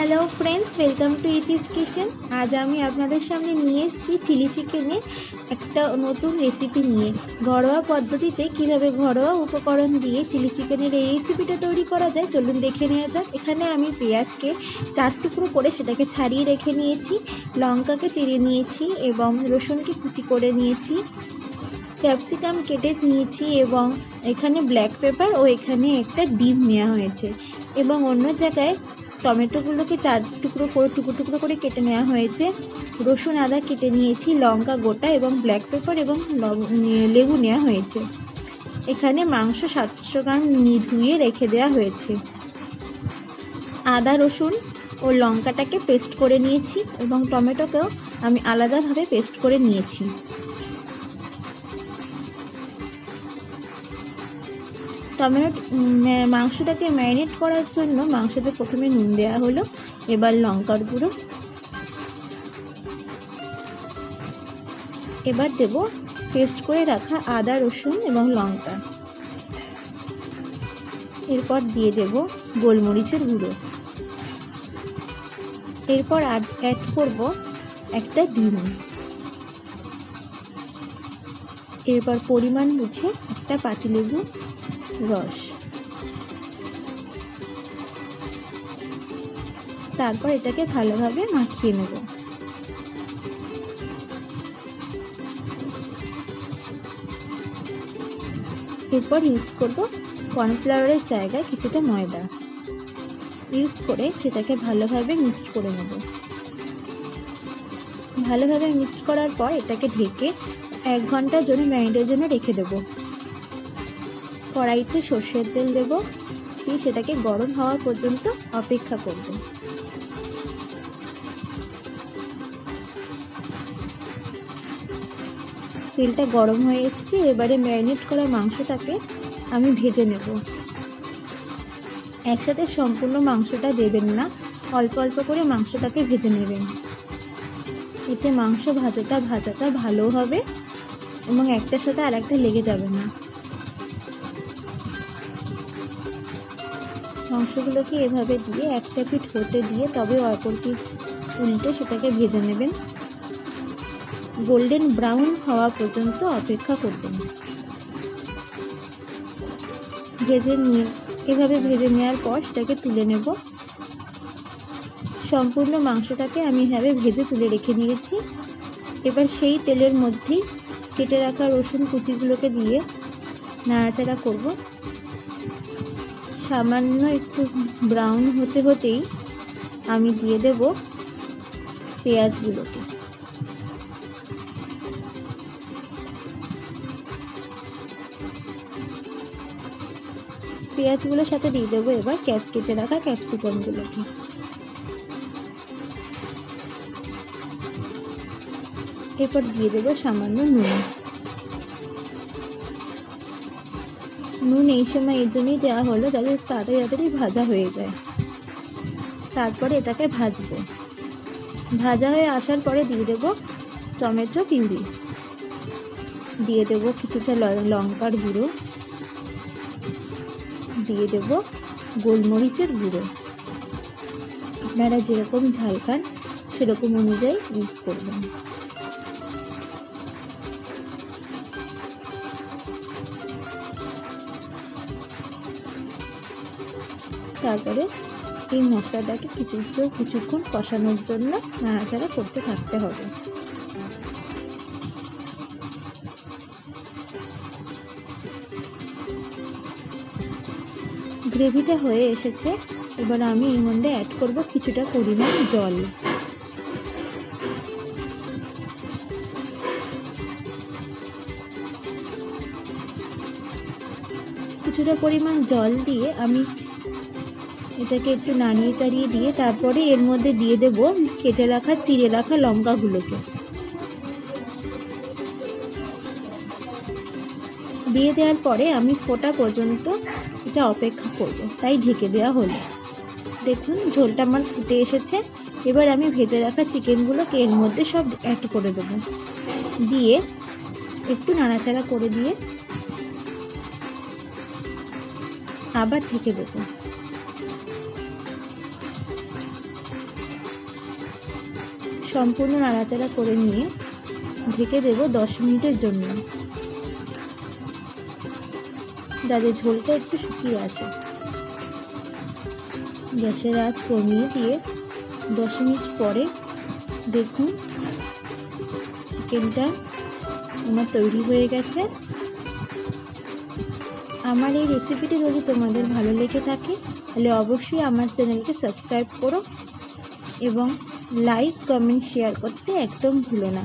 Hello friends, welcome to Iti's kitchen. আজ আমি আপনাদের সামনে নিয়ে এসেছি চিলি চিকেনে একটা নতুন রেসিপি নিয়ে। ঘরোয়া পদ্ধতিতে কিভাবে ঘরোয়া উপকরণ দিয়ে চিলি চিকেনের এই রেসিপিটা তৈরি করা যায় চলুন দেখে নেওয়া যাক। এখানে আমি পেঁয়াজকে 4 টুকরো করে সেটাকে ছাড়িয়ে রেখে নিয়েছি, লঙ্কাকে চিড়ে নিয়েছি এবং রসুনকে কুচি করে নিয়েছি, ক্যাপসিকাম কেটে নিয়েছি এবং এখানে ব্ল্যাক পেপার ও এখানে একটা ডিম নেওয়া হয়েছে এবং অন্য জায়গায় টমেটোগুলোকে 4 টুকরো করে কেটে নেওয়া হয়েছে। রসুন আদা কেটে নিয়েছি, লঙ্কা গোটা এবং ব্ল্যাক পেপার এবং লেবু নেওয়া হয়েছে। এখানে মাংস 700 গ্রাম ধুয়ে রেখে দেওয়া হয়েছে। আদা রসুন ও লঙ্কাটাকে পেস্ট করে নিয়েছি এবং টমেটোকেও আমি আলাদাভাবে পেস্ট করে নিয়েছি। মাংসটাকে ম্যারিনেট করার জন্য মাংসতে প্রথমে নুন দেওয়া হলো, এবার লঙ্কার গুঁড়ো, এবার দেব পেস্ট করে রাখা আদা রসুন এবং লঙ্কা, এরপর দিয়ে দেব গোলমরিচের গুঁড়ো, এরপর অ্যাড করব একটা ডিম, এরপর পরিমাণ বুঝে একটা পাতিলেবু রস, তারপর এটাকে ভালোভাবে মাখিয়ে নেব। এরপর ইউজ করব কর্নফ্লাওয়ারের জায়গায় কিছুটা ময়দা ইউজ করে সেটাকে ভালোভাবে মিক্সড করে নেব। ভালোভাবে মিক্সড করার পর এটাকে ঢেকে 1 ঘন্টার জন্য ম্যারিনেটের জন্য রেখে দেব। কড়াইতে সর্ষের তেল দেব, দিয়ে সেটাকে গরম হওয়া পর্যন্ত অপেক্ষা করব। তেলটা গরম হয়ে এসেছে, এবারে ম্যারিনেট করা মাংসটাকে আমি ভেজে নেব। একসাথে সম্পূর্ণ মাংসটা দেবেন না, অল্প অল্প করে মাংসটাকে ভেজে নেবেন। এতে মাংস ভাজাটা ভালো হবে এবং একটার সাথে আর একটা লেগে যাবে না। মাংসগুলোকে এভাবে দিয়ে একটা পিঠ হতে দিয়ে তবে অপর পিঠ উল্টে সেটাকে ভেজে নেবেন। গোল্ডেন ব্রাউন হওয়া পর্যন্ত অপেক্ষা করবেন। এভাবে ভেজে নেওয়ার পর সেটাকে তুলে নেব। সম্পূর্ণ মাংসটাকে আমি এভাবে ভেজে তুলে রেখে দিয়েছি। এবার সেই তেলের মধ্যেই কেটে রাখা রসুন কুচিগুলোকে দিয়ে নাড়াচাড়া করব। সামান্য একটু ব্রাউন হতেই আমি দিয়ে দেব পেঁয়াজগুলোকে। পেঁয়াজগুলোর সাথে দিয়ে দেবো এবার কেটে রাখা ক্যাপসিকামগুলোকে। এরপর দিয়ে দেবো সামান্য নুন এই সময় এই জন্যই দেওয়া হলো যাতে তাড়াতাড়ি ভাজা হয়ে যায়। তারপরে এটাকে ভাজবো। ভাজা হয়ে আসার পরে দিয়ে দেবো টমেটো পিউরি, দিয়ে দেবো কিছুটা লঙ্কার গুঁড়ো, দিয়ে দেব গোলমরিচের গুঁড়ো। আপনারা যেরকম ঝাল খান সেরকম অনুযায়ী ইউজ করবেন। তারপরে এই মশলাটাকে কিছুক্ষণ কষানোর জন্য নাড়াচাড়া করতে থাকতে হবে। গ্রেভিটা হয়ে এসেছে, এবার আমি এর মধ্যে অ্যাড করব কিছুটা পরিমাণ জল। কিছুটা পরিমাণ জল দিয়ে আমি এটাকে একটু নাড়িয়ে চাড়িয়ে দিয়ে তারপরে এর মধ্যে দিয়ে দেব চিড়ে রাখা লঙ্কাগুলোকে। দিয়ে দেওয়ার পরে আমি ফোটা পর্যন্ত এটা অপেক্ষা করব, তাই ঢেকে দেওয়া হলো। দেখুন ঝোলটা আমার ফুটে এসেছে। এবার আমি ভেজে রাখা চিকেনগুলোকে এর মধ্যে সব অ্যাড করে দেবো, দিয়ে একটু নাড়াচাড়া করে দিয়ে আবার ঢেকে দেবো। সম্পূর্ণ নাড়াচাড়া করে নিয়ে ঢেকে দেব 10 মিনিটের জন্য, যাতে ঝোলটা একটু শুকিয়ে আসে। গ্যাসের আঁচ কমিয়ে দিয়ে 10 মিনিট পরে দেখুন চিকেনটা আমার তৈরি হয়ে গেছে। আমার এই রেসিপিটি যদি তোমাদের ভালো লেগে থাকে তাহলে অবশ্যই আমার চ্যানেলকে সাবস্ক্রাইব করো এবং লাইক, কমেন্ট, শেয়ার করতে একদম ভুলো না।